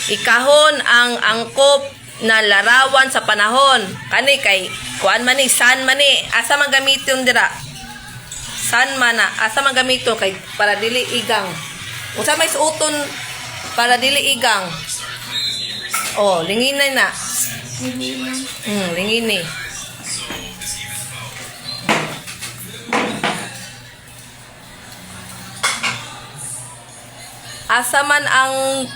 Ikahon ang angkop na larawan sa panahon. Kani kay kuan man ni san man ni asa man gamiton dira. San man na asa man gamiton kay para dili igang. Unsa may suoton para dili igang. Oh, linginay na. Lingini. Asa man ang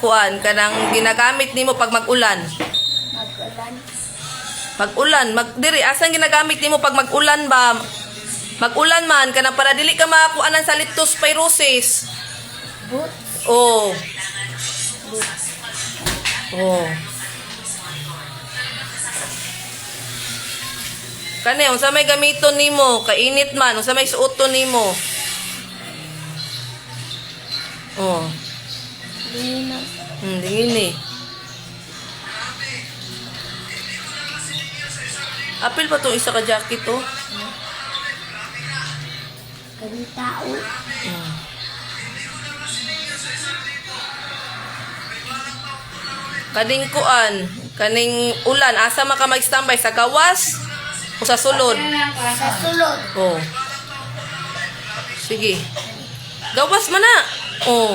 kuan kanang ginagamit nimo pag mag-ulan? Mag-ulan, diri asa ginagamit nimo pag mag-ulan ba? Mag-ulan man kanang para dili ka makuanan sa leptospirosis. Oh. Oh. Kani unsa may gamiton nimo? Kainit man, unsa may suoton nimo? Oh. Dingin eh. Apil pa to isa ka jacket oh. Kami tao. Kaning kuan, kaning ulan, asa man ka mag-standby sa gawas o sa sulod? Sa sulod. Oh. Sige. Gawas man na. Oh.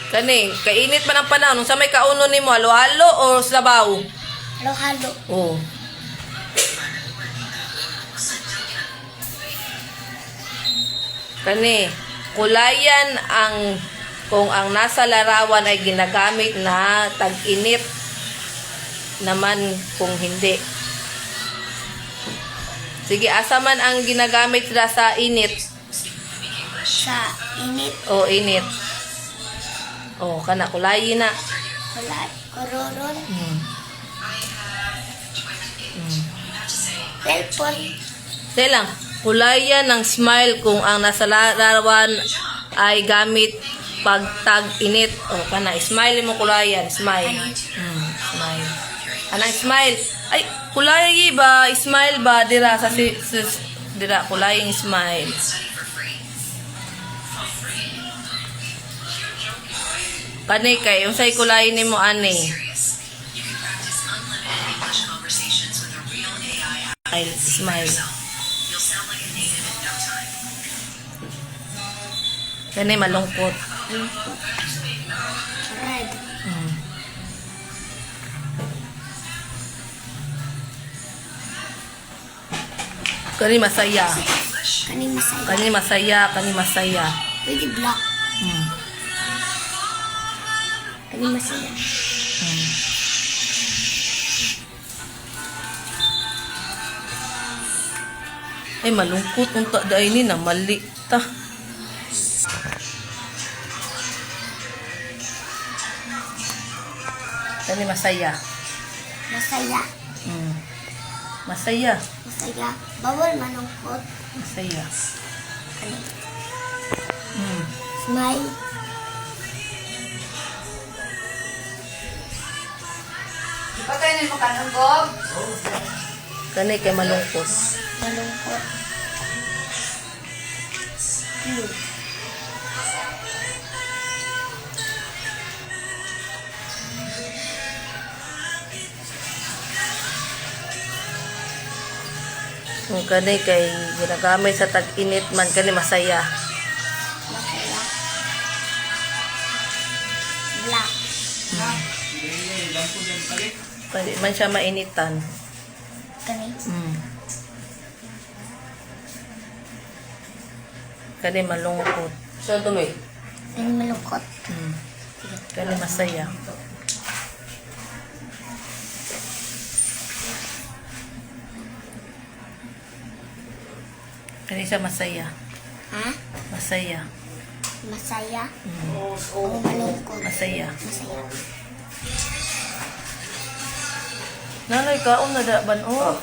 Kani, kainit man ang panahon. Sa may kauno nimo, halo-halo o sabaw? Halo-halo. Oh. Kani, kulayan ang kung ang nasa larawan ay ginagamit na tag-init naman kung hindi. Sige, asa man ang ginagamit sila sa init? Sa init. O, init. O, kana, kulayin na. Kulay. Kororon. Telpon. Sige lang, kulayan ng smile kung ang nasa larawan ay gamit pag tag-init. O, kana, smile mo kulayan. Smile. Smile. Anang smile? Ay, kulay ba? Smile ba? Dira, dira, kulaying smile. Kani kay, unsay kulay nimo ani? Ay, smile. Kani malungkot. Red. Kani masaya. Kani masaya. Kani masaya, kani masaya. Pwede black. Kani masaya. Ay, malungkot unta dai ni na mali ta. Kani masaya. Masaya. Masaya. Masaya. Bawal manungkot. Masaya. Kani. Smile. Pagkainin mo kanong Bob? Kani kay malungkot. Malungkot. Blue. Kung kani kay ginagamit sa tag-init man kani masaya. Masaya. Black. Kani man siya mainitan. Kani. Kani malungkot. So dumi. Kani malungkot. Kani masaya. Kani siya masaya. Ha? Masaya. Masaya. O malungkot. Masaya. Masaya. Nanay ka, na daban oh.